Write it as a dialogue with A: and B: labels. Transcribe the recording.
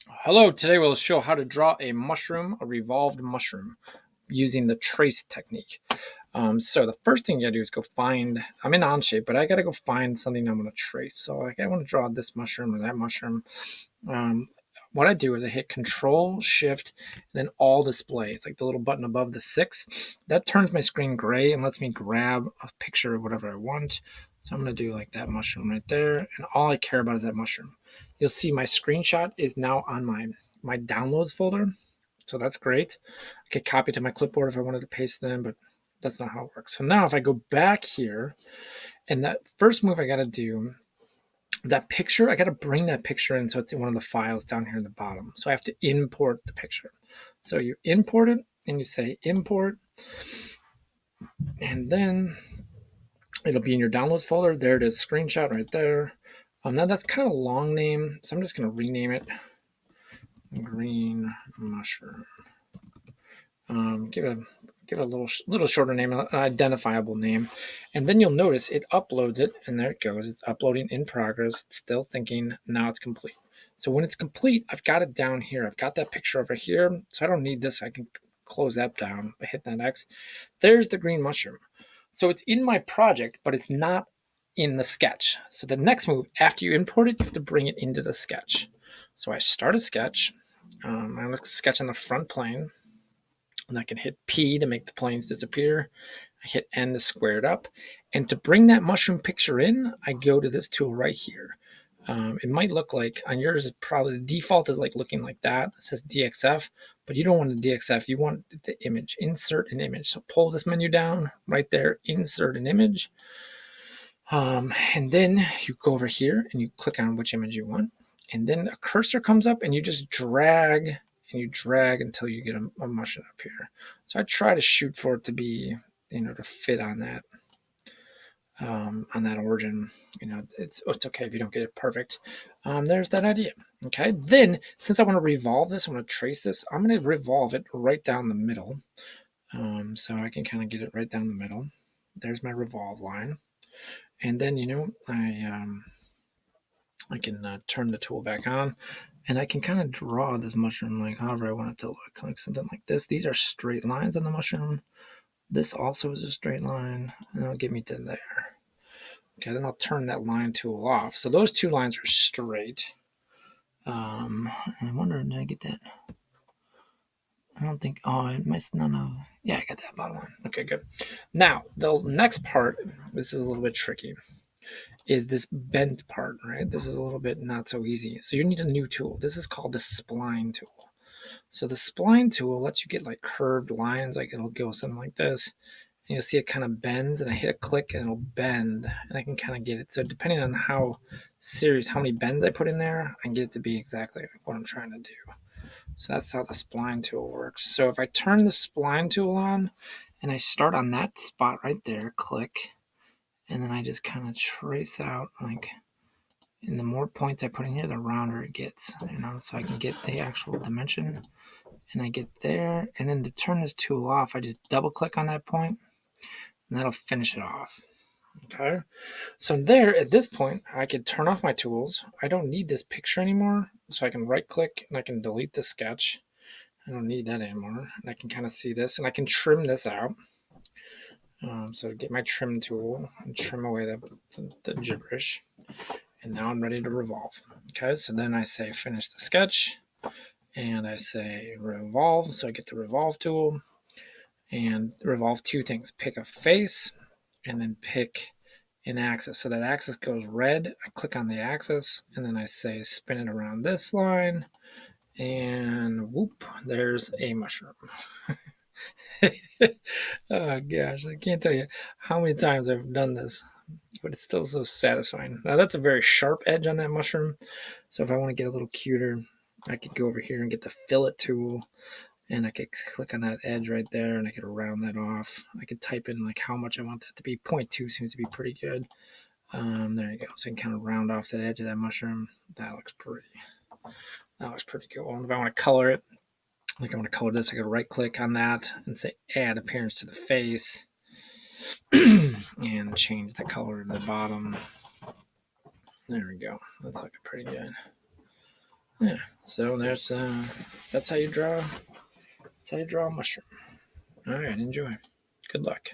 A: Hello, today we'll show how to draw a revolved mushroom, using the trace technique. So the first thing you gotta do is go find, I'm in Onshape, but I gotta go find something I'm gonna trace. So like I wanna draw this mushroom or that mushroom. Um, what I do is I hit Control Shift and then All Display. It's like the little button above the 6. That turns my screen gray and lets me grab a picture of whatever I want. So I'm gonna do like that mushroom right there, and all I care about is that mushroom. You'll see my screenshot is now on my downloads folder. So that's great. I could copy it to my clipboard if I wanted to paste it in, but that's not how it works. So now if I go back here, and that first move I got to do, that picture, I got to bring that picture in so it's in one of the files down here in the bottom. So I have to import the picture. So you import it and you say import, and then it'll be in your downloads folder. There it is, screenshot right there. Now that's kind of a long name, so I'm just going to rename it green mushroom. Give it a little shorter name, an identifiable name, and then you'll notice it uploads it, and there it goes. It's uploading in progress. It's still thinking. Now it's complete. So when it's complete, I've got it down here. I've got that picture over here, so I don't need this. I can close that down. I hit that X. There's the green mushroom. So it's in my project, but it's not in the sketch. So the next move, after you import it, you have to bring it into the sketch. So I start a sketch. I'm going to sketch on the front plane, and I can hit P to make the planes disappear. I hit N to square it up. And to bring that mushroom picture in, I go to this tool right here. It might look like on yours, probably the default is like looking like that. It says DXF, but you don't want the DXF. You want the image, insert an image. So pull this menu down right there, insert an image. And then you go over here and you click on which image you want. And then a cursor comes up and you just drag and you drag until you get a mushroom up here. So I try to shoot for it to be, to fit on that origin. It's okay if you don't get it perfect. There's that idea. Okay, then since I want to revolve this, I want to trace this, I'm going to revolve it right down the middle. So I can kind of get it right down the middle. There's my revolve line. And then, I can turn the tool back on, and I can kind of draw this mushroom like however I want it to look, like something like this. These are straight lines on the mushroom. This also is a straight line, and it'll get me to there. Okay, then I'll turn that line tool off. So those two lines are straight. I wonder, did I get that? I don't think, oh, it must not have, yeah, I got that bottom line. Okay, good. Now, the next part, this is a little bit tricky, is this bent part, right? This is a little bit not so easy. So you need a new tool. This is called the spline tool. So the spline tool lets you get like curved lines, like it'll go something like this. And you'll see it kind of bends, and I hit a click and it'll bend, and I can kind of get it. So depending on how many bends I put in there, I can get it to be exactly what I'm trying to do. So that's how the spline tool works. So if I turn the spline tool on and I start on that spot right there, click, and then I just kind of trace out, like, and the more points I put in here, the rounder it gets, so I can get the actual dimension, and I get there. And then to turn this tool off, I just double click on that point, and that'll finish it off. Okay, so there, at this point, I can turn off my tools. I don't need this picture anymore, so I can right click and I can delete the sketch. I don't need that anymore, and I can kind of see this, and I can trim this out. So get my trim tool and trim away the gibberish. And now I'm ready to revolve. Okay, so then I say finish the sketch, and I say revolve. So I get the revolve tool and revolve two things: pick a face and then pick an axis. So that axis goes red. I click on the axis, and then I say spin it around this line, and whoop, there's a mushroom. Oh gosh, I can't tell you how many times I've done this, but it's still so satisfying. Now that's a very sharp edge on that mushroom. So if I want to get a little cuter, I could go over here and get the fillet tool, and I could click on that edge right there, and I could round that off. I could type in like how much I want that to be. 0.2 seems to be pretty good. There you go. So you can kind of round off that edge of that mushroom. That looks pretty. That looks pretty cool. And if I want to color it, like I want to color this, I could right click on that and say add appearance to the face and change the color to the bottom. There we go. That's looking pretty good. Yeah. So that's how you draw. That's how you draw a mushroom. All right. Enjoy. Good luck.